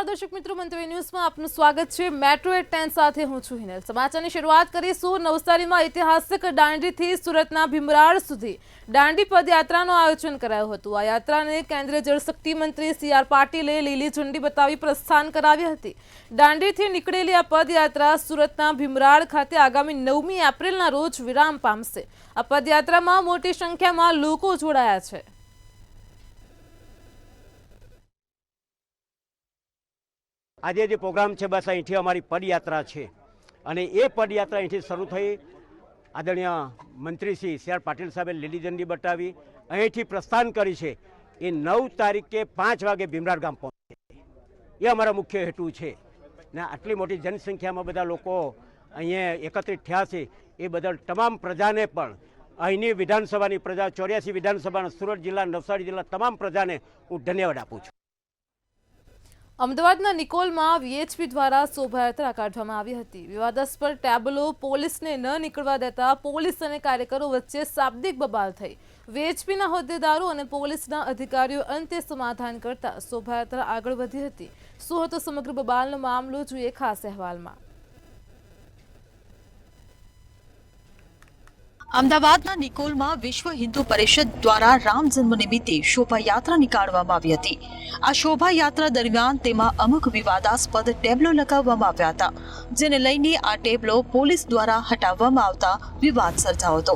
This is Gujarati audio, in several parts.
નમસ્કાર દર્શક મિત્રો, મંતવ્ય ન્યૂઝમાં આપનું સ્વાગત છે। મેટ્રો એટ 10 સાથે હું છું હિનલ। સમાચારની શરૂઆત કરીશું નવસારીમાં ઐતિહાસિક દાંડીથી સુરતના ભીમરાડ સુધી દાંડી પદયાત્રાનું આયોજન કરાયું હતું। આ યાત્રાને કેન્દ્રીય જળશક્તિ મંત્રી CR પાટીલે લીલી ઝંડી બતાવી પ્રસ્થાન કરાવી હતી। દાંડીથી નીકળેલી આ પદયાત્રા સુરતના ભીમરાડ ખાતે આગામી 9મી એપ્રિલના રોજ વિરામ પામશે। આ પદયાત્રામાં મોટી સંખ્યામાં લોકો જોડાયા છે। આજે જે પ્રોગ્રામ છે બસ અહીંથી અમારી પદયાત્રા છે અને એ પદયાત્રા અહીંથી શરૂ થઈ આદરણીય મંત્રી શ્રી CR પાટીલ સાહેબે લીલી ઝંડી બતાવી અહીંથી પ્રસ્થાન કરી છે। એ 9 તારીખે 5 વાગે ભીમરાડ ગામ પહોંચે એ અમારો મુખ્ય હેતુ છે ને આટલી મોટી જનસંખ્યામાં બધા લોકો અહીંયા એકત્રિત થયા છે એ બદલ તમામ પ્રજાને પણ અહીંની વિધાનસભાની પ્રજા 84 વિધાનસભાના સુરત જિલ્લા નવસારી જિલ્લા તમામ પ્રજાને હું ધન્યવાદ આપું છું। અમદાવાદના નિકોલમાં VHP દ્વારા શોભાયાત્રા કાઢવામાં આવી હતી। વિવાદાસ્પદ ટેબલો પોલીસને ન નીકળવા દેતા પોલીસ અને કાર્યકરો વચ્ચે શાબ્દિક બબાલ થઈ। VHPના હોદ્દેદારો અને પોલીસના અધિકારીઓ અંતે સમાધાન કરતા શોભાયાત્રા આગળ વધી હતી। શું હતો સમગ્ર બબાલનો મામલો, જોઈએ ખાસ અહેવાલમાં। અમદાવાદના નિકોલમાં વિશ્વ હિન્દુ પરિષદ દ્વારા રામ જન્મ નિમિત્તે શોભાયાત્રા નીકાળવામાં આવી હતી। આ શોભાયાત્રા દરમિયાન તેમાં અમુક વિવાદાસ્પદ ટેબલો લગાવવામાં આવ્યા હતા, જેને લઈને આ ટેબલો પોલીસ દ્વારા હટાવવામાં આવતા વિવાદ સર્જાયો હતો।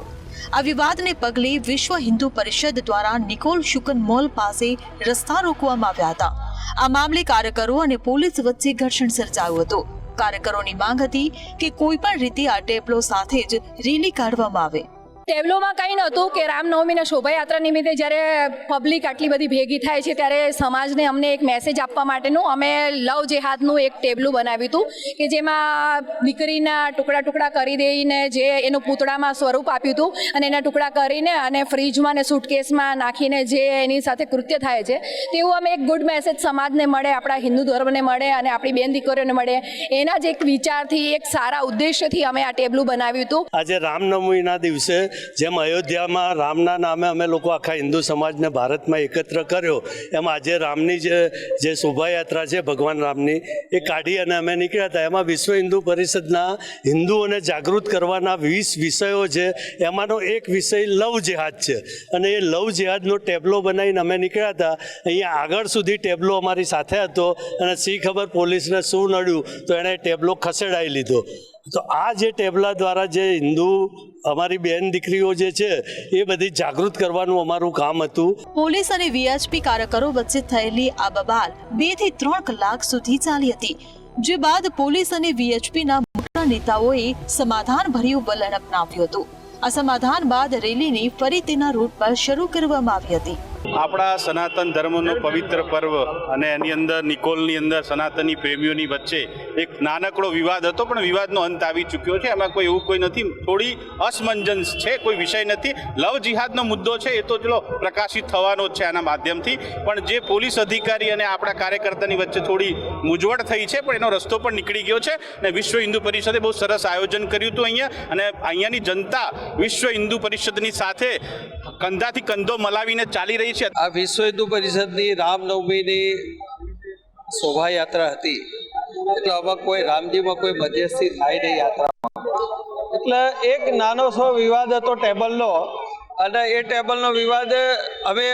આ વિવાદને પગલે વિશ્વ હિન્દુ પરિષદ દ્વારા નિકોલ શુકન મોલ પાસે રસ્તા રોકવામાં આવ્યા હતા। આ મામલે કાર્યકરો અને પોલીસ વચ્ચે ઘર્ષણ સર્જાયું હતું। કાર્યકરોની માંગ હતી કે કોઈ પણ રીતે આ ટેબલો સાથે જ રેલી કાઢવામાં આવે। ટેબલોમાં કંઈ નહોતું કે રામનવમીના શોભાયાત્રા નિમિત્તે જ્યારે પબ્લિક આટલી બધી ભેગી થાય છે ત્યારે સમાજને અમને એક મેસેજ આપવા માટેનું અમે લવ જેહાદનું એક ટેબલું બનાવ્યું હતું કે જેમાં દીકરીના ટુકડા ટુકડા કરી દઈને જે એનું પૂતળામાં સ્વરૂપ આપ્યું હતું અને એના ટુકડા કરીને અને ફ્રીજમાં ને સૂટકેસમાં નાખીને જે એની સાથે કૃત્ય થાય છે તેવું અમે એક ગુડ મેસેજ સમાજને મળે, આપણા હિન્દુ ધર્મને મળે અને આપણી બેન દીકરીઓને મળે, એના જ એક વિચારથી એક સારા ઉદ્દેશ્યથી અમે આ ટેબલું બનાવ્યું હતું। આજે રામનવમીના દિવસે જેમ અયોધ્યામાં રામના નામે અમે લોકો આખા હિન્દુ સમાજને ભારતમાં એકત્ર કર્યો, એમ આજે રામની જે શોભાયાત્રા છે ભગવાન રામની એ કાઢી અને અમે નીકળ્યા હતા। એમાં વિશ્વ હિન્દુ પરિષદના હિન્દુઓને જાગૃત કરવાના 20 વિષયો છે, એમાંનો એક વિષય લવ જેહાદ છે અને એ લવ જેહાદનો ટેબલો બનાવીને અમે નીકળ્યા હતા। અહીંયા આગળ સુધી ટેબલો અમારી સાથે હતો અને શી ખબર પોલીસને શું નડ્યું તો એણે ટેબલો ખસેડાવી લીધો। તો આ જે ટેબલા દ્વારા જે હિન્દુ અમારી બેન દીકરીઓ જે છે એ બધી જાગૃત કરવાનું અમારું કામ હતું। પોલીસ અને VHP કાર્યકરો વચ્ચે થયેલી આ બબાલ 2 થી 3 કલાક સુધી ચાલી હતી, જે બાદ પોલીસ અને VHPના મોટા નેતાઓએ સમાધાન ભર્યું વલણ અપનાવ્યું હતું। આ સમાધાન બાદ રેલીને ફરી તેના રૂટ પર શરૂ કરવામાં આવી હતી। આપણા સનાતન ધર્મનો પવિત્ર પર્વ અને એની અંદર નિકોલની અંદર સનાતની પ્રેમીઓની વચ્ચે એક નાનકડો વિવાદ હતો, પણ વિવાદનો અંત આવી ચૂક્યો છે। એમાં કોઈ એવું કોઈ નથી, થોડી અસમંજસ છે, કોઈ વિષય નથી। લવ જિહાદનો મુદ્દો છે એ તો ચલો પ્રકાશિત થવાનો જ છે આના માધ્યમથી, પણ જે પોલીસ અધિકારી અને આપણા કાર્યકર્તાની વચ્ચે થોડી મૂંઝવણ થઈ છે, પણ એનો રસ્તો પણ નીકળી ગયો છે અને વિશ્વ હિન્દુ પરિષદે બહુ સરસ આયોજન કર્યું હતું અહીંયા અને અહીંયાની જનતા વિશ્વ હિન્દુ પરિષદની સાથે કંધાથી કંધો મલાવીને ચાલી રહી છે। આ વિશ્વ હિન્દુ પરિષદની રામનવમીની શોભાયાત્રા હતી, એટલે આમાં કોઈ રામજીમાં કોઈ મધ્યસ્થી થાય નહીં યાત્રામાં, એટલે એક નાનો સો વિવાદ હતો ટેબલનો અને એ ટેબલનો વિવાદ અમે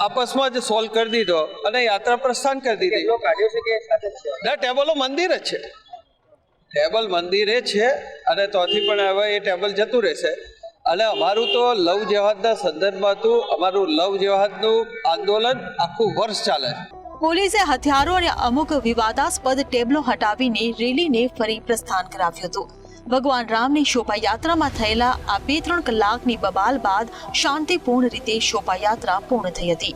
આપસમાં જ સોલ્વ કરી દીધો અને યાત્રા પ્રસ્થાન કરી દીધી। ના, ટેબલો મંદિર જ છે, ટેબલ મંદિરે છે અને તોથી પણ હવે એ ટેબલ જતું રહેશે। અને અમારું તો લવ જેહાદના સંદર્ભમાં હતું, અમારું લવ જેહાદનું આંદોલન આખું વર્ષ ચાલે છે। પોલીસે હથિયારો અને અમુક વિવાદાસ્પદ ટેબલો હટાવીને રેલીને ફરી પ્રસ્થાન કરાવ્યું હતું। ભગવાન રામની શોભાયાત્રામાં થયેલા આ 2-3 કલાકની બબાલ બાદ શાંતિપૂર્ણ રીતે શોભાયાત્રા પૂર્ણ થઈ હતી।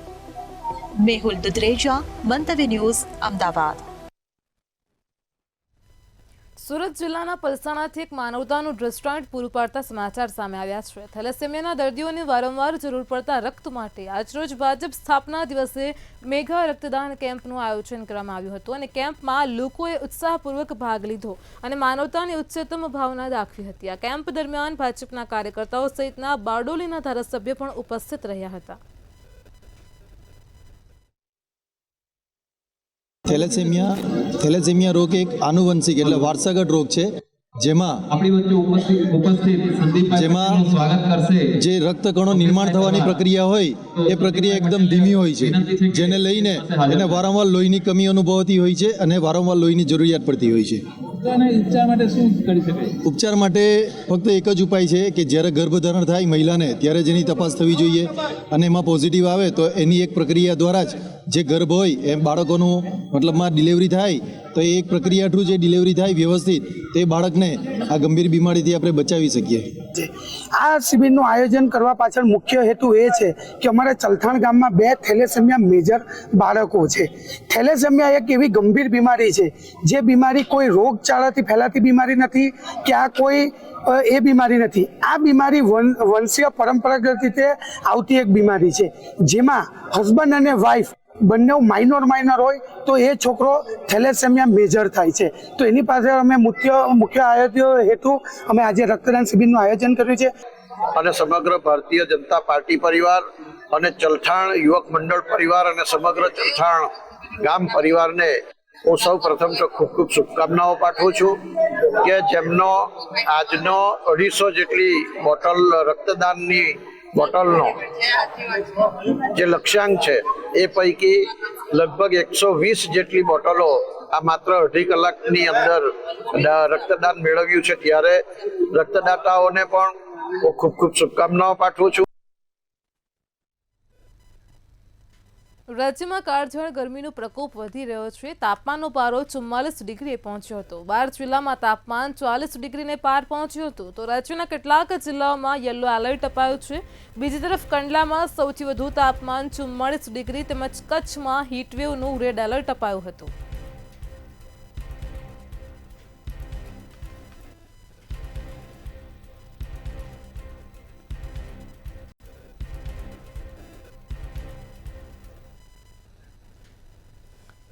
મેહુલ દુધરેજા, મંતવ્ય ન્યૂઝ, અમદાવાદ। સુરત જિલ્લાના પલસાણાથી એક માનવતાનું રેસ્ટોરન્ટ પૂરું પાડતા સમાચાર સામે આવ્યા છે। થેલેસેમિયાના દર્દીઓને વારંવાર જરૂર પડતા રક્ત માટે આજરોજ ભાજપ સ્થાપના દિવસે મેગા રક્તદાન કેમ્પનું આયોજન કરવામાં આવ્યું હતું અને કેમ્પમાં લોકોએ ઉત્સાહપૂર્વક ભાગ લીધો અને માનવતાની ઉચ્ચતમ ભાવના દાખવી હતી। આ કેમ્પ દરમિયાન ભાજપના કાર્યકર્તાઓ સહિતના બારડોલીના ધારાસભ્ય પણ ઉપસ્થિત રહ્યા હતા। થેલેસેમિયા રોગ એક આનુવંશિક એટલે વારસાગત રોગ છે, જેમાં જે રક્તકણો નિર્માણ થવાની પ્રક્રિયા હોય એ પ્રક્રિયા એકદમ ધીમી હોય છે, જેને લઈને એને વારંવાર લોહીની કમી અનુભવતી હોય છે અને વારંવાર લોહીની જરૂરિયાત પડતી હોય છે. ઉપચાર માટે ફક્ત એક જ ઉપાય છે કે જ્યારે ગર્ભધારણ થાય મહિલાને ત્યારે જ એની તપાસ થવી જોઈએ, અને એમાં પોઝિટિવ આવે તો એની એક પ્રક્રિયા દ્વારા જ જે ગર્ભ હોય એ બાળકોનું મતલબમાં ડિલિવરી થાય તો એ એક પ્રક્રિયા થ્રુ જે ડિલિવરી થાય વ્યવસ્થિત તે બાળકને આ ગંભીર બીમારીથી આપણે બચાવી શકીએ. આ શિબિરનું આયોજન કરવા પાછળ મુખ્ય હેતુ એ છે કે અમારા ચલથાણ ગામમાં 2 થેલેસેમિયા મેજર બાળકો છે. થેલેસેમિયા એક એવી ગંભીર બીમારી છે જે બીમારી કોઈ રોગચાળાથી ફેલાતી બીમારી નથી કે આ કોઈ એ બીમારી નથી. આ બીમારી વંશીય પરંપરાગત રીતે આવતી એક બીમારી છે, જેમાં હસબન્ડ અને વાઈફ બંને માઇનોર હોય તો એ છોકરો થેલેસેમિયા મેજર થાય છે. તો એની પાસે અમે મુખ્ય હેતુ અમે આજે રક્તદાન શિબિરનું આયોજન કર્યું છે. અને સમગ્ર ભારતીય જનતા પાર્ટી પરિવાર અને ચલથાણ યુવક મંડળ પરિવાર અને સમગ્ર ચલથાણ ગામ પરિવારને હું સૌ પ્રથમ તો ખૂબ ખૂબ શુભકામનાઓ પાઠવું છું કે જેમનો આજનો 250 જેટલી બોટલ રક્તદાનની બોટલનો જે લક્ષ્યાંક છે એ પૈકી લગભગ 120 જેટલી બોટલો આ માત્ર 2.5 કલાકની અંદર રક્તદાન મેળવ્યું છે. ત્યારે રક્તદાતાઓને પણ હું ખૂબ ખૂબ શુભકામનાઓ પાઠવું છું. રાજ્યમાં કાળઝાળ ગરમીનો પ્રકોપ વધી રહ્યો છે. તાપમાનનો પારો 44 ડિગ્રીએ પહોંચ્યો હતો. 12 જિલ્લામાં તાપમાન 40 ડિગ્રીને પાર પહોંચ્યું હતું. તો રાજ્યના કેટલાક જિલ્લાઓમાં યલો એલર્ટ અપાયું છે. બીજી તરફ કંડલામાં સૌથી વધુ તાપમાન 44 ડિગ્રી તેમજ કચ્છમાં હીટવેવનું રેડ એલર્ટ અપાયું હતું.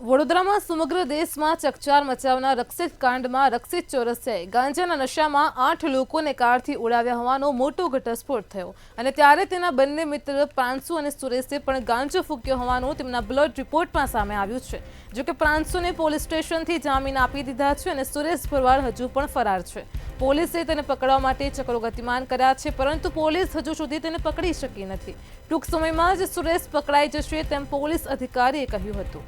વડોદરામાં સમગ્ર દેશમાં ચકચાર મચાવનાર રક્ષિત કાંડમાં રક્ષિત ચોરસિયાએ ગાંજાના નશામાં 8 લોકોને કારથી ઉડાવ્યા હોવાનો મોટો ઘટસ્ફોટ થયો, અને ત્યારે તેના બંને મિત્ર પ્રાંશુ અને સુરેશે પણ ગાંજો ફૂંક્યો હોવાનું તેમના બ્લડ રિપોર્ટમાં સામે આવ્યું છે. જોકે પ્રાંશુને પોલીસ સ્ટેશનથી જામીન આપી દીધા છે અને સુરેશ ભરવાડ હજુ પણ ફરાર છે. પોલીસે તેને પકડવા માટે ચક્રો ગતિમાન કર્યા છે, પરંતુ પોલીસ હજુ સુધી તેને પકડી શકી નથી. ટૂંક સમયમાં જ સુરેશ પકડાઈ જશે તેમ પોલીસ અધિકારીએ કહ્યું હતું.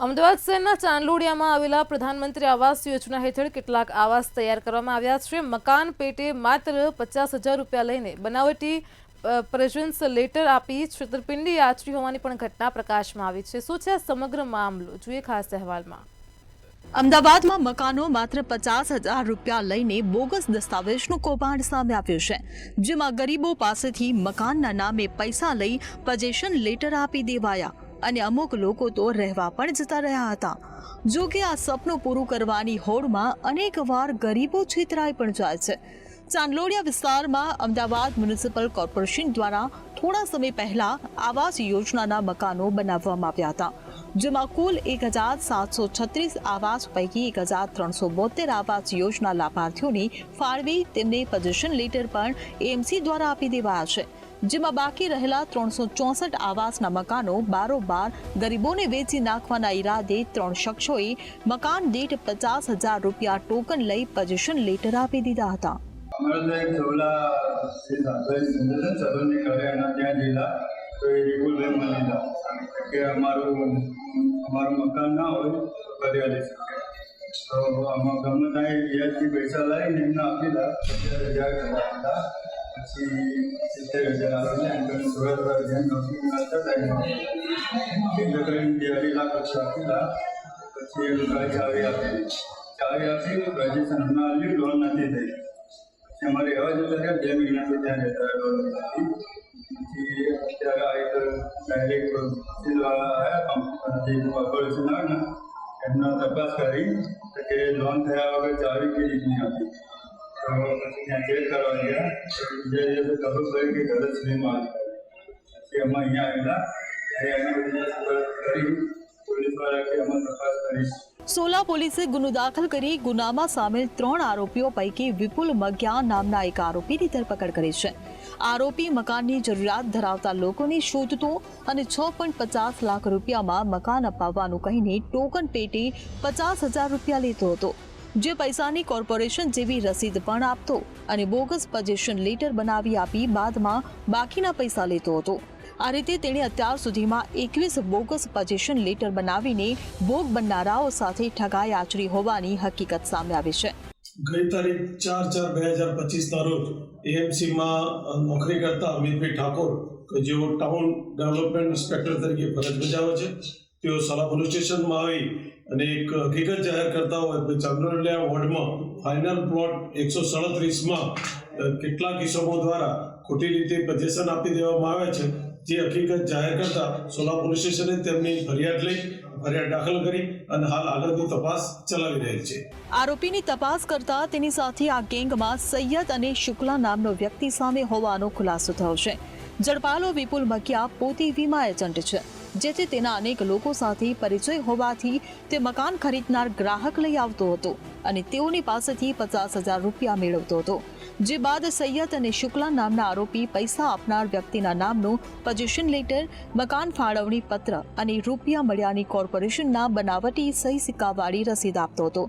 અમદાવાદ શહેરના ચાંદલોડિયામાં આવેલા પ્રધાનમંત્રી આવાસ યોજના હેઠળ કેટલાક આવાસ તૈયાર કરવામાં આવ્યા છે. મકાન પેટે માત્ર 50,000 રૂપિયા લઈને બનાવટી પ્રેઝન્સ લેટર આપી છેતરપિંડી આચરી હોવાની પણ ઘટના પ્રકાશમાં આવી છે. શું છે આ સમગ્ર મામલો, જોઈએ ખાસ અહેવાલમાં. અમદાવાદમાં મકાનો માત્ર 50,000 રૂપિયા લઈને બોગસ દસ્તાવેજનું કૌભાંડ સામે આવ્યું છે, જેમાં ગરીબો પાસેથી મકાનના નામે પૈસા લઈ પોઝેશન લેટર આપી દેવાયા અને અમુક લોકો તો રહેવા પણ જતા રહ્યા હતા. જો કે આ સપનું પૂરું કરવાની હોડમાં અનેક વાર ગરીબો છેતરાઈ પણ જાય છે. ચાંદલોડિયા વિસ્તારમાં અમદાવાદ મ્યુનિસિપલ કોર્પોરેશન દ્વારા થોડા સમય પહેલા આવાસ યોજનાના મકાનો બનાવવામાં આવ્યા હતા, જેમાં કુલ 1,736 આવાસ પૈકી 1,372 આવાસ યોજના લાભાર્થીઓને ફાળવી તેમને પોઝેશન લેટર પણ એએમસી દ્વારા આપી દેવાયા છે, જેમાં બાકી રહેલા 364 આવાસના મકાનો બારોબાર ગરીબોને વેચી નાખવાના ઈરાદે 3 શખ્સોએ મકાન દીઠ 50,000 રૂપિયા ટોકન લઈ પોઝેશન લેટર આપી દીધા હતા. તો આમાં ગમે ત્યાં વ્યાજથી પૈસા લાવીને એમને આપી દીધા. પછી 70,000 આવીને સુરત ધ્યાન તૈયારી લાખ પછી આપીલા. પછી એ લોકોએ ચાવી આપી રજીસ્ટ્રેશન હમણાં આવ્યું, લોન નથી થઈ. પછી અમારે એવા જતા રહ્યા 2 મહિનાથી ત્યાં જતા લોન નથી. પછી અત્યારે આ એક ડાયરેક્ટ સીલવાળા આવ્યા જે કોર્પોરેશન આવે ને એમનો તપાસ કરી કે લોન થયા વગર ચાવી કેવી રીતની હતી. તો પછી ત્યાં ચેક કરવા ગયા, બીજા દિવસે ખબર પડી કે ગલત સ્લીમમાં પછી અમે અહીંયા આવેલા. એના બધી કરી પોલીસવાળા કે અમે તપાસ કરીશ. સોલા પોલીસે ગુનો દાખલ કરી ગુનામાં સામેલ 3 આરોપીઓ પૈકી વિપુલ મગ્યા નામના એક આરોપીની ધરપકડ કરી છે. આરોપી મકાનની જરૂરિયાત ધરાવતા લોકોને શોધતો અને 6.50 લાખ રૂપિયામાં મકાન અપાવવાનું કહીને ટોકન પેટે 50,000 રૂપિયા લેતો હતો, જે પૈસાની કોર્પોરેશન જેવી રસીદ પણ આપતો અને બોગસ પોઝિશન લેટર બનાવી આપી બાદમાં બાકીના પૈસા લેતો હતો. આ રીતે તેણે અત્યાર સુધીમાં 21 બોગસ પોઝિશન લેટર બનાવીને ભોગ બનનારાઓ સાથે ઠગાઈ આચરી હોવાની હકીકત સામે આવી છે. ગઈ તારીખ 4/4/2025ના રોજ એએમસીમાં નોકરી કરતા અમિતભાઈ ઠાકોર કે જેઓ ટાઉન ડેવલપમેન્ટ ઇન્સ્પેક્ટર તરીકે ફરજ બજાવે છે, તેઓ સોલા પોલીસ સ્ટેશનમાં આવી અને એક હકીકત જાહેર કરતા હોય ચાંદોલિયા વોર્ડમાં ફાઇનલ પ્લોટ 137માં કેટલાક કિસ્સાઓ દ્વારા ખોટી રીતે પોઝિશન આપી દેવામાં આવે છે, જે હકીકત જાહેર કરતા સોલા પોલીસ સ્ટેશને તેમની ફરિયાદ દાખલ કરી અને હાલ આગળની તપાસ ચલાવી રહેલ છે. આરોપીની તપાસ કરતા તેની સાથે આ ગેંગમાં સૈયદ અને શુક્લા નામનો વ્યક્તિ સામે હોવાનો ખુલાસો થયો છે. ઝડપાયેલો વિપુલ મકિયા પોતે વીમા એજન્ટ છે, જેથી તેના અનેક લોકો સાથે પરિચય હોવાથી તે મકાન ખરીદનાર ગ્રાહક લઈ આવતો હતો અને તેઓની પાસેથી 50,000 રૂપિયા મેળવતો હતો, જે બાદ સૈયદ અને શુક્લા નામના આરોપી પૈસા આપનાર વ્યક્તિના નામનું પોઝિશન લેટર, મકાન ફાળવણી પત્ર અને રૂપિયા મળ્યાની કોર્પોરેશનના બનાવટી સહી સિક્કાવાળી રસીદ આપતો હતો.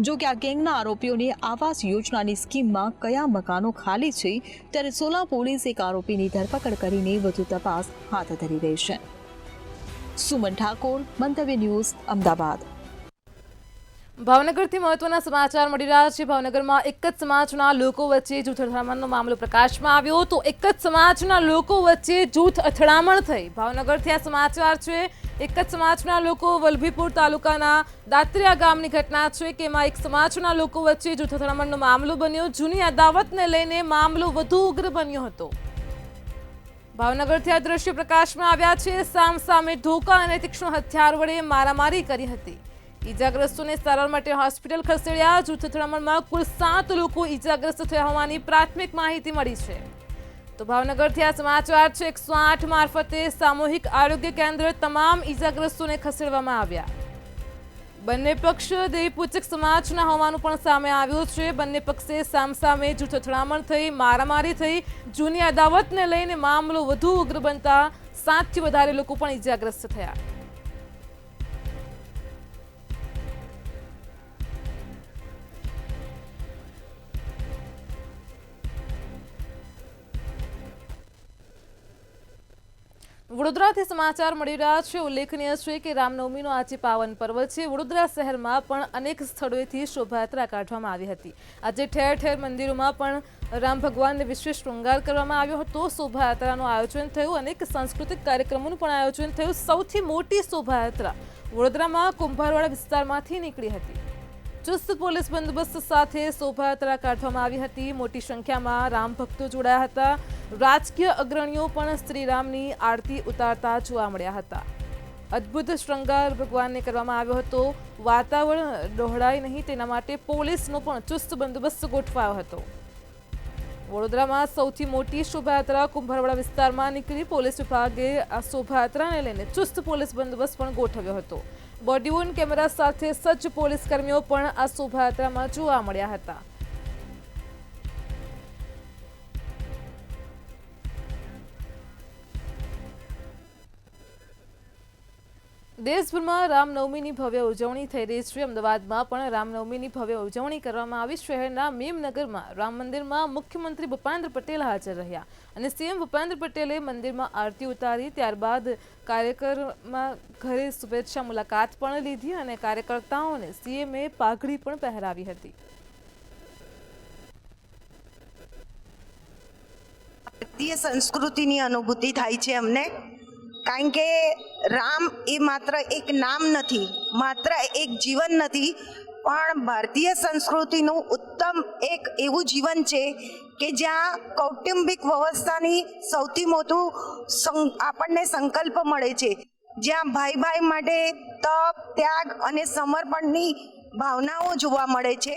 જો કે આ ગેંગના આરોપીઓને આવાસ યોજનાની સ્કીમમાં કયા મકાનો ખાલી છે, ત્યારે સોલા પોલીસ એક આરોપીની ધરપકડ કરીને વધુ તપાસ હાથ ધરી રહી છે. સુમન ઠાકોર, મંતવ્ય ન્યૂઝ, અમદાવાદ. ભાવનગરથી મહત્વના સમાચાર મળી રહ્યા છે. ભાવનગરમાં એક જ સમાજના લોકો વચ્ચે જૂથ અથડામણનો મામલો પ્રકાશમાં આવ્યો તો એક જ સમાજના લોકો વચ્ચે જૂથ અથડામણ થઈ. ભાવનગરથી આ સમાચાર છે. એક જ સમાજના લોકો વલભીપુર તાલુકાના દાત્રિયા ગામની ઘટના છે કે એમાં એક સમાજના લોકો વચ્ચે જૂથ અથડામણનો મામલો બન્યો. જૂની અદાવતને લઈને મામલો વધુ ઉગ્ર બન્યો હતો. ભાવનગરથી આ દ્રશ્ય પ્રકાશમાં આવ્યા છે. સામસામે ધોકા અને તીક્ષ્ણ હથિયાર વડે મારામારી કરી હતી. ઈજાગ્રસ્તોને સારવાર માટે હોસ્પિટલ ખસેડ્યા. જૂથ અથડામણમાં કુલ 7 લોકો ઈજાગ્રસ્ત થયા હોવાની પ્રાથમિક માહિતી મળી છે. તો ભાવનગરથી આ સમાચાર છે. 108 મારફતે સામૂહિક આરોગ્ય કેન્દ્ર તમામ ઈજાગ્રસ્તોને ખસેડવામાં આવ્યા. બંને પક્ષ દેવીપૂજક સમાજના હોવાનું પણ સામે આવ્યું છે. બંને પક્ષે સામસામે જૂથ અથડામણ થઈ, મારામારી થઈ. જૂની અદાવતને લઈને મામલો વધુ ઉગ્ર બનતા 7થી વધારે લોકો પણ ઈજાગ્રસ્ત થયા. વડોદરાથી સમાચાર મળી રહ્યા છે. ઉલ્લેખનીય છે કે રામનવમીનો આજે પાવન પર્વ છે. વડોદરા શહેરમાં પણ અનેક સ્થળોએથી શોભાયાત્રા કાઢવામાં આવી હતી. આજે ઠેર ઠેર મંદિરોમાં પણ રામ ભગવાનને વિશેષ શૃંગાર કરવામાં આવ્યો હતો. શોભાયાત્રાનું આયોજન થયું. અનેક સાંસ્કૃતિક કાર્યક્રમોનું પણ આયોજન થયું. સૌથી મોટી શોભાયાત્રા વડોદરામાં કુંભારવાડા વિસ્તારમાંથી નીકળી હતી. ચુસ્ત પોલીસ બંદોબસ્ત સાથે શોભાયાત્રા કાઢવામાં આવી હતી. મોટી સંખ્યામાં રામ ભક્તો જોડાયા હતા. રાજકીય અગ્રણીઓ પણ શ્રીરામની આરતી ઉતારતા જોવા મળ્યા હતા. અદ્ભુત શૃંગાર ભગવાનને કરવામાં આવ્યો હતો. વાતાવરણ ડહોળાય નહીં તેના માટે પોલીસનો પણ ચુસ્ત બંદોબસ્ત ગોઠવાયો હતો. વડોદરામાં સૌથી મોટી શોભાયાત્રા કુંભારવાડા વિસ્તારમાં નીકળી. પોલીસ વિભાગે આ શોભાયાત્રાને લઈને ચુસ્ત પોલીસ બંદોબસ્ત પણ ગોઠવ્યો હતો. બોડીવોર્ન કેમેરા સાથે સજ્જ પોલીસ કર્મીઓ પણ આ શોભાયાત્રામાં જોવા મળ્યા હતા. દેશભરમાં રામનવમીની ભવ્ય ઉજવણી થઈ રહી છે. અમદાવાદમાં પણ રામનવમીની ભવ્ય ઉજવણી કરવામાં આવી. શહેરના મેમનગરમાં રામ મંદિરમાં મુખ્યમંત્રી ભૂપેન્દ્ર પટેલ હાજર રહ્યા અને સીએમ ભૂપેન્દ્ર પટેલે મંદિરમાં આરતી ઉતારી. ત્યારબાદ કાર્યકરમાં ઘરે શુભેચ્છા મુલાકાત પણ લીધી અને કાર્યકર્તાઓને સીએમએ પાઘડી પણ પહેરાવી હતી. ભારતીય સંસ્કૃતિની અનુભૂતિ થાય છે અમને, કારણ કે રામ એ માત્ર એક નામ નથી, માત્ર એક જીવન નથી, પણ ભારતીય સંસ્કૃતિનું ઉત્તમ એક એવું જીવન છે કે જ્યાં કૌટુંબિક વ્યવસ્થાની સૌથી મોટું આપણને સંકલ્પ મળે છે, જ્યાં ભાઈ ભાઈ માટે તપ, ત્યાગ અને સમર્પણની ભાવનાઓ જોવા મળે છે.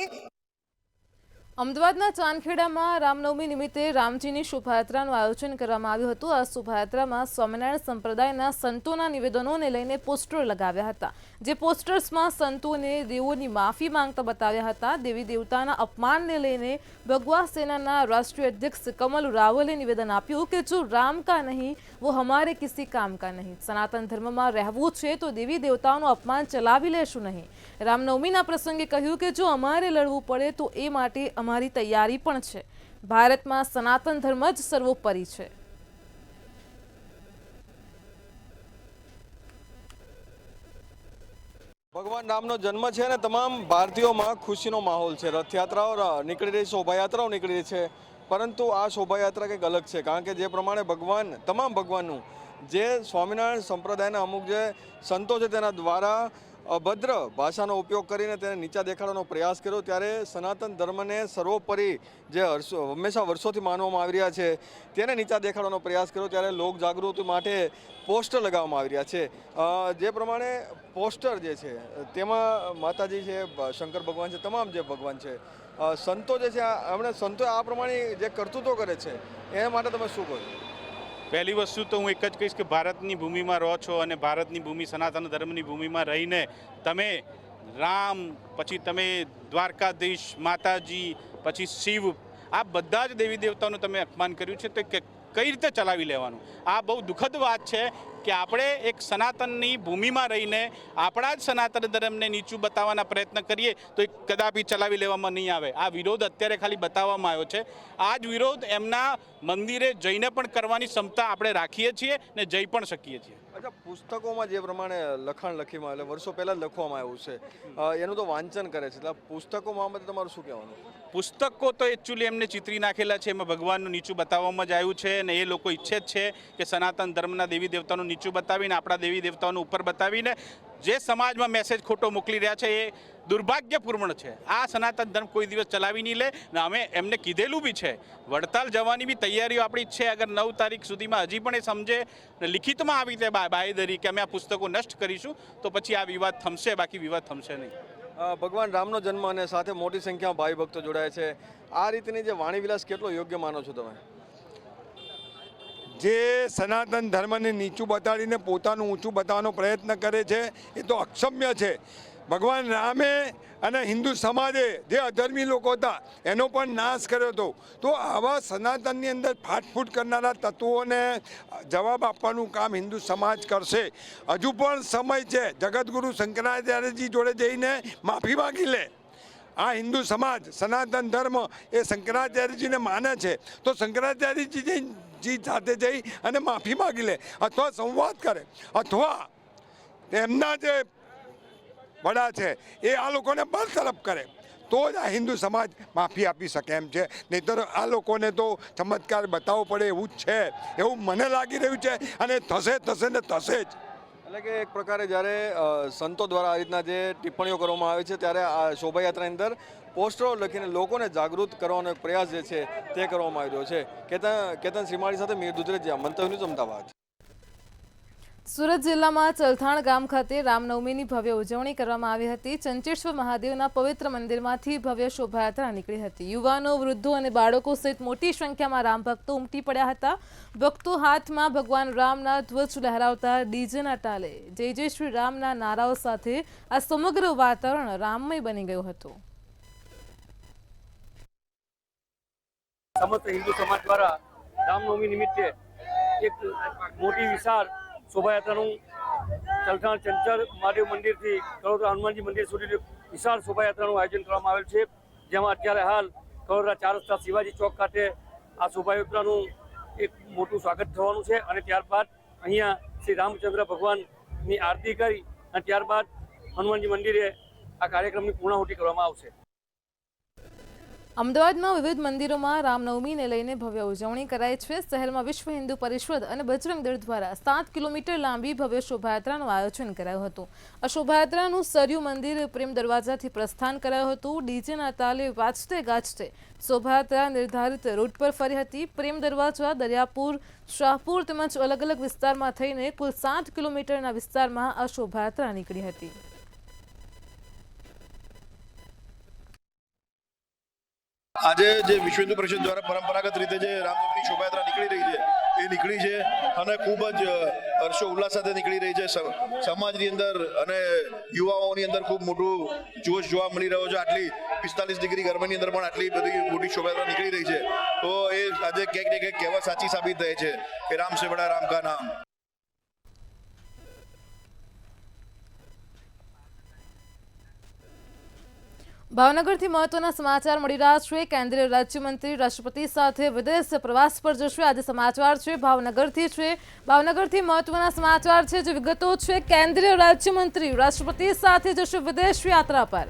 અમદાવાદના ચાંદખેડામાં રામનવમી નિમિત્તે રામજીની શોભાયાત્રાનું આયોજન કરવામાં આવ્યું હતું. આ શોભાયાત્રામાં સ્વામિનારાયણ સંપ્રદાયના સંતોના નિવેદનોને લઈને પોસ્ટર લગાવ્યા હતા. જે પોસ્ટર્સમાં સંતોને દેવોની માફી માંગતા બતાવ્યા હતા. દેવી દેવતાના અપમાનને લઈને ભગવા સેનાના રાષ્ટ્રીય અધ્યક્ષ કમલ રાવલે નિવેદન આપ્યું કે જો રામ કા નહીં वो हमारे किसी काम का नहीं. સનાતન ધર્મમાં રહેવું છે તો દેવી દેવતાઓનું અપમાન ચલાવી લેશું નહીં. રામનવમીના પ્રસંગે કહ્યું કે જો અમારે લડવું પડે તો એ માટે અમારી તૈયારી પણ છે. ભારતમાં સનાતન ધર્મ જ સર્વોપરી છે. ભગવાન રામનો જન્મ છે અને તમામ ભારતીયોમાં ખુશીનો માહોલ છે. રથયાત્રાઓ નીકળી રહી, શોભાયાત્રાઓ નીકળી રહી છે, પરંતુ આ શોભાયાત્રા કંઈક અલગ છે. કારણ કે જે પ્રમાણે ભગવાન, તમામ ભગવાનનું જે સ્વામિનારાયણ સંપ્રદાયના અમુક જે સંતો છે તેના દ્વારા અભદ્ર ભાષાનો ઉપયોગ કરીને તેને નીચા દેખાડવાનો પ્રયાસ કર્યો, ત્યારે સનાતન ધર્મને સર્વોપરી જે હંમેશા વર્ષોથી માનવામાં આવી રહ્યા છે તેને નીચા દેખાડવાનો પ્રયાસ કર્યો. ત્યારે લોક જાગૃતિ માટે પોસ્ટર લગાવવામાં આવી રહ્યા છે. જે પ્રમાણે પોસ્ટર જે છે તેમાં માતાજી છે, શંકર ભગવાન છે, તમામ જે ભગવાન છે, સંતો જે છે, એમણે સંતોએ આ પ્રમાણે જે કરતૂતો કરે છે એના માટે તમે શું કહો? પહેલી વસ્તુ તો હું એક જ કહીશ કે ભારતની ભૂમિમાં રહો છો અને ભારતની ભૂમિ સનાતન ધર્મની ભૂમિમાં રહીને તમે રામ, પછી તમે દ્વારકાધીશ, માતાજી, પછી શિવ, આ બધા જ દેવી દેવતાઓનું તમે અપમાન કર્યું છે. તો કઈ રીતે ચલાવી લેવાનું? આ બહુ દુઃખદ વાત છે કે આપણે એક સનાતનની ભૂમિમાં રહીને આપણા જ સનાતન ધર્મને નીચું બતાવવાના પ્રયત્ન કરીએ તો એ કદાપી ચલાવી લેવામાં નહીં આવે. આ વિરોધ અત્યારે ખાલી બતાવવામાં આવ્યો છે. આ જ વિરોધ એમના મંદિરે જઈને પણ કરવાની ક્ષમતા આપણે રાખીએ છીએ ને જઈ પણ શકીએ છીએ. અચ્છા, પુસ્તકોમાં જે પ્રમાણે લખાણ લખીમાં એટલે વર્ષો પહેલાં જ લખવામાં આવ્યું છે, એનું તો વાંચન કરે છે, એટલે પુસ્તકો બાબતે તમારું શું કહેવાનું? પુસ્તકો તો એકચ્યુઅલી એમને ચિતરી નાખેલા છે, એમાં ભગવાનનું નીચું બતાવવામાં જ આવ્યું છે અને એ લોકો ઈચ્છે જ છે કે સનાતન ધર્મના દેવી દેવતાનું નીચું બતાવીને આપણા દેવી દેવતાઓનું ઉપર બતાવીને જે સમાજમાં મેસેજ ખોટો મોકલી રહ્યા છે એ દુર્ભાગ્યપૂર્ણ છે. આ સનાતન ધર્મ કોઈ દિવસ ચલાવી નહીં લે ને અમે એમને કીધેલું બી છે. વડતાલ જવાની બી તૈયારીઓ આપણી છે. અગર 9 તારીખ સુધીમાં હજી પણ એ સમજે ને લિખિતમાં આવી રીતે બાંયધરી કે અમે આ પુસ્તકો નષ્ટ કરીશું તો પછી આ વિવાદ થમશે, બાકી વિવાદ થમશે નહીં. ભગવાન રામનો જન્મ અને સાથે મોટી સંખ્યામાં ભાઈ ભક્તો જોડાય છે. આ રીતની જે વાણી વિલાસ કેટલો યોગ્ય માનો છો તમે? જે સનાતન ધર્મને નીચું બતાડીને પોતાનું ઊંચું બતાવવાનો પ્રયત્ન કરે છે એ તો અક્ષમ્ય છે. ભગવાન રામે અને હિન્દુ સમાજે જે અધર્મી લોકો હતા એનો પણ નાશ કર્યો હતો. તો આવા સનાતનની અંદર ફાટફૂટ કરનારા તત્વોને જવાબ આપવાનું કામ હિન્દુ સમાજ કરશે. હજુ પણ સમય છે. જગતગુરુ શંકરાચાર્યજી જોડે જઈને માફી માગી લે. આ હિન્દુ સમાજ સનાતન ધર્મ એ શંકરાચાર્યજીને માને છે તો શંકરાચાર્યજી સાથે જઈ અને માફી માગી લે, અથવા સંવાદ કરે, અથવા તેમના જે વડા છે એ આ લોકોને બરતરફ કરે, તો જ આ હિન્દુ સમાજ માફી આપી શકે એમ છે. નહીંતર આ લોકોને તો ચમત્કાર બતાવવો પડે એવું જ છે, એવું મને લાગી રહ્યું છે. અને થશે ને થશે જ. એટલે કે એક પ્રકારે જ્યારે સંતો દ્વારા આ રીતના જે ટિપ્પણીઓ કરવામાં આવે છે ત્યારે આ શોભાયાત્રાની અંદર પોસ્ટરો લખીને લોકોને જાગૃત કરવાનો એક પ્રયાસ જે છે તે કરવામાં આવી રહ્યો છે. કેતન શ્રીમાળી સાથે મીર દુધરેજિયા, મંતવ્ય ન્યૂઝ, અમદાવાદ. સુરત જિલ્લામાં ચલથાણ ગામ ખાતે રામનવમીની ભવ્ય ઉજવણી કરવામાં આવી હતી. ચંચેશ્વર મહાદેવના પવિત્ર મંદિરમાંથી ભવ્ય શોભાયાત્રા નીકળી હતી. યુવાનો, વૃદ્ધો અને બાળકો સહિત મોટી સંખ્યામાં રામ ભક્તો ઉમટી પડ્યા હતા. ભક્તો હાથમાં ભગવાન રામના ધ્વજ લહેરાવતા ડીજેના તાલે જય જય શ્રી રામના નારાઓ સાથે આ સમગ્ર વાતાવરણ રામમય બની ગયું હતું. સમસ્ત હિન્દુ સમાજ દ્વારા રામનવમી નિમિત્તે એક મોટી વિશાળ શોભાયાત્રાનું ચલથાણ ચંચળ મહાદેવ મંદિરથી કડોદરા હનુમાનજી મંદિર સુધીની વિશાળ શોભાયાત્રાનું આયોજન કરવામાં આવેલ છે. જેમાં અત્યારે હાલ કડોદરા 4 રસ્તા શિવાજી ચોક ખાતે આ શોભાયાત્રાનું એક મોટું સ્વાગત થવાનું છે અને ત્યારબાદ અહીંયા શ્રી રામચંદ્ર ભગવાનની આરતી કરી અને ત્યારબાદ હનુમાનજી મંદિરે આ કાર્યક્રમની પૂર્ણાહુતિ કરવામાં આવશે. અમદાવાદમાં વિવિધ મંદિરોમાં રામનવમીને લઈને ભવ્ય ઉજવણી કરાઈ છે. શહેરમાં વિશ્વ હિન્દુ પરિષદ અને બજરંગ દળ દ્વારા 7 કિલોમીટર લાંબી ભવ્ય શોભાયાત્રાનું આયોજન કરાયું હતું. આ શોભાયાત્રાનું સરયુ મંદિર પ્રેમ દરવાજાથી પ્રસ્થાન કરાયું હતું. ડીજેના તાલે વાજતે ગાજતે શોભાયાત્રા નિર્ધારિત રૂટ પર ફરી હતી. પ્રેમ દરવાજા, દરિયાપુર, શાહપુર તેમજ અલગ અલગ વિસ્તારમાં થઈને કુલ 7 કિલોમીટરના વિસ્તારમાં આ શોભાયાત્રા નીકળી હતી. આજે જે વિશ્વ હિન્દુ પરિષદ દ્વારા પરંપરાગત રીતે જે રામનવમીની શોભાયાત્રા નીકળી રહી છે એ નીકળી છે અને ખૂબ જ હર્ષો ઉલ્લાસ સાથે નીકળી રહી છે. સમાજની અંદર અને યુવાઓની અંદર ખૂબ મોટું જોશ જોવા મળી રહ્યો છે. આટલી 45 ડિગ્રી ગરમીની અંદર પણ આટલી બધી મોટી શોભાયાત્રા નીકળી રહી છે તો એ આજે ક્યાંક ને ક્યાંક કહેવત સાચી સાબિત થાય છે કે રામ સે બડા રામ કા નામ. ભાવનગરથી મહત્વના સમાચાર મળી રહ્યા છે. કેન્દ્રીય રાજ્યમંત્રી રાષ્ટ્રપતિ સાથે વિદેશ પ્રવાસ પર જશે. આજે સમાચાર છે ભાવનગરથી છે. ભાવનગરથી મહત્વના સમાચાર છે, જે વિગતો છે. કેન્દ્રીય રાજ્યમંત્રી રાષ્ટ્રપતિ સાથે જશે વિદેશ યાત્રા પર.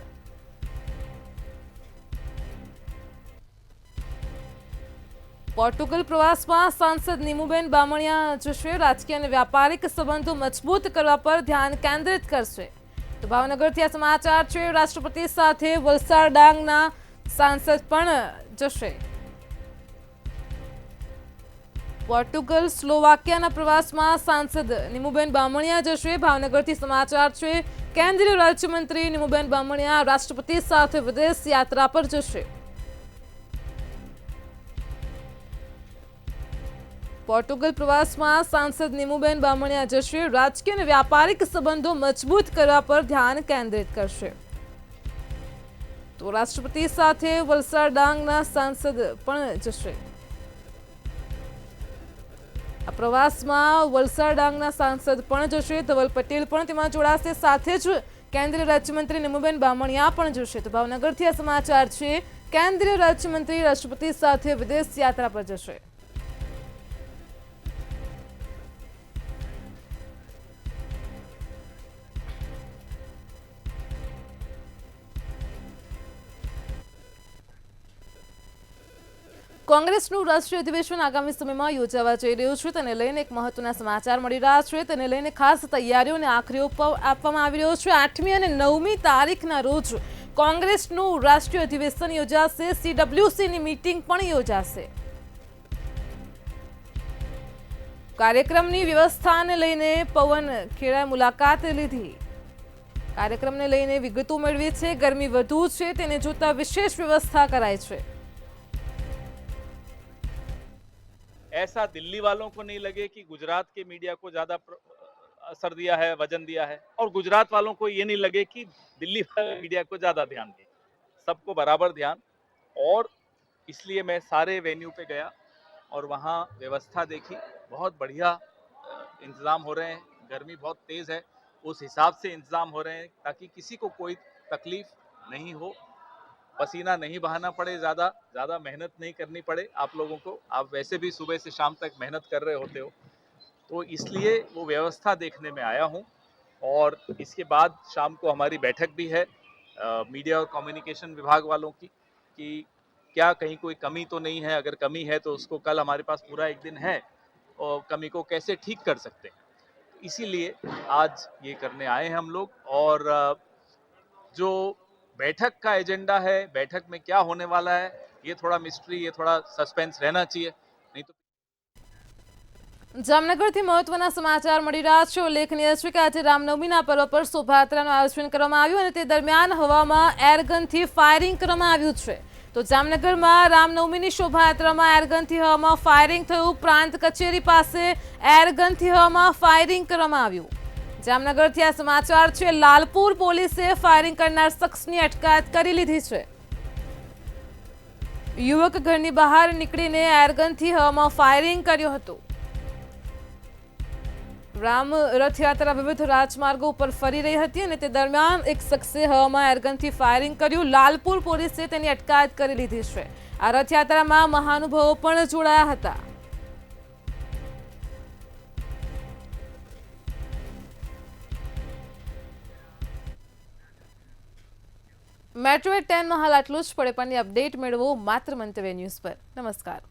પોર્ટુગલ પ્રવાસમાં સાંસદ નીમુબેન બામણિયા જશે. રાજકીય અને વ્યાપારિક સંબંધો મજબૂત કરવા પર ધ્યાન કેન્દ્રિત કરશે. તો ભાવનગરથી આ સમાચાર છે. રાષ્ટ્રપતિ સાથે વલસાડ ડાંગના સાંસદ પણ જશે. પોર્ટુગલ સ્લોવાકિયાના પ્રવાસમાં સાંસદ નીમુબેન બામણિયા જશે. ભાવનગરથી સમાચાર છે. કેન્દ્રીય રાજ્યમંત્રી નીમુબેન બામણિયા રાષ્ટ્રપતિ સાથે વિદેશ યાત્રા પર જશે. પોર્ટુગલ પ્રવાસમાં સાંસદ નીમુબેન બામણિયા જશે. રાજકીય અને વ્યાપારિક સંબંધો મજબૂત કરવા પર ધ્યાન કેન્દ્રિત કરશે. તો રાષ્ટ્રપતિ સાથે વલસાડ ડાંગના સાંસદ પણ જશે. આ પ્રવાસમાં વલસાડ ડાંગના સાંસદ પણ જશે. ધવલ પટેલ પણ તેમાં જોડાશે. સાથે જ કેન્દ્રીય રાજ્યમંત્રી નીમુબેન બામણિયા પણ જશે. તો ભાવનગરથી આ સમાચાર છે. કેન્દ્રીય રાજ્યમંત્રી રાષ્ટ્રપતિ સાથે વિદેશ યાત્રા પર જશે. કોંગ્રેસનું રાષ્ટ્રીય અધિવેશન આગામી સમયમાં યોજાવા જઈ રહ્યું છે. તેને લઈને એક મહત્વના સમાચાર મળી રહ્યા છે. તેને લઈને ખાસ તૈયારીઓને આખરી ઓપ આપવામાં આવી રહ્યો છે. 8મી અને 9મી તારીખના રોજ કોંગ્રેસનું રાષ્ટ્રીય અધિવેશન યોજાશે. CWCની મીટિંગ પણ યોજાશે. કાર્યક્રમની વ્યવસ્થાને લઈને પવન ખેડાએ મુલાકાત લીધી. કાર્યક્રમને લઈને વિગતો મેળવી છે. ગરમી વધુ છે, તેને જોતા વિશેષ व्यवस्था कराई છે. ऐसा दिल्ली वालों को नहीं लगे कि गुजरात के मीडिया को ज्यादा असर दिया है, वजन दिया है, और गुजरात वालों को ये नहीं लगे कि दिल्ली वाले मीडिया को ज्यादा ध्यान दिया. सबको बराबर ध्यान. और इसलिए मैं सारे वेन्यू पे गया और वहाँ व्यवस्था देखी. बहुत बढ़िया इंतजाम हो रहे हैं. गर्मी बहुत तेज है, उस हिसाब से इंतजाम हो रहे हैं ताकि किसी को कोई तकलीफ नहीं हो, पसीना नहीं बहाना पड़े, ज़्यादा मेहनत नहीं करनी पड़े आप लोगों को. आप वैसे भी सुबह से शाम तक मेहनत कर रहे होते हो, तो इसलिए वो व्यवस्था देखने में आया हूँ. और इसके बाद शाम को हमारी बैठक भी है मीडिया और कम्युनिकेशन विभाग वालों की, कि क्या कहीं कोई कमी तो नहीं है. अगर कमी है तो उसको कल हमारे पास पूरा एक दिन है, और कमी को कैसे ठीक कर सकते हैं, इसीलिए आज ये करने आए हैं हम लोग. और जो बैठक का एजेंडा है, बैठक में क्या होने वाला है, ये थोड़ा मिस्ट्री, ये थोड़ा सस्पेंस रहना चाहिए, नहीं तो. જામનગરથી મહત્વના સમાચાર મળી રહ્યા છે. ઉલ્લેખનીય છે કે આજે રામનવમીના પર્વ પર શોભાયાત્રાનું આયોજન કરવામાં આવ્યું અને તે દરમિયાન હવામાં એરગનથી ફાયરિંગ કરવામાં આવ્યું છે. તો જામનગરમાં રામનવમીની શોભાયાત્રામાં એરગનથી હવામાં ફાયરિંગ થયું. પ્રાંત કચેરી પાસે એરગનથી હવામાં ફાયરિંગ કરવામાં આવ્યું. જામનગરથી આ સમાચાર છે. લાલપુર પોલીસે ફાયરિંગ કરનાર શખ્સની અટકાયત કરી લીધી છે. યુવક ઘરની બહાર નીકળીને એરગનથી હવામાં ફાયરિંગ કર્યું હતું. રામ રથયાત્રા વિવિધ રાજમાર્ગો ઉપર ફરી રહી હતી અને તે દરમિયાન એક શખ્સે હવામાં એરગનથી ફાયરિંગ કર્યું. લાલપુર પોલીસે તેની અટકાયત કરી લીધી છે. આ રથયાત્રામાં મહાનુભાવો પણ જોડાયા હતા. મેટ્રો 10 માં હાલ આટલું જ. પડે પણની અપડેટ મેળવો માત્ર મંતવ્ય ન્યૂઝ પર. નમસ્કાર.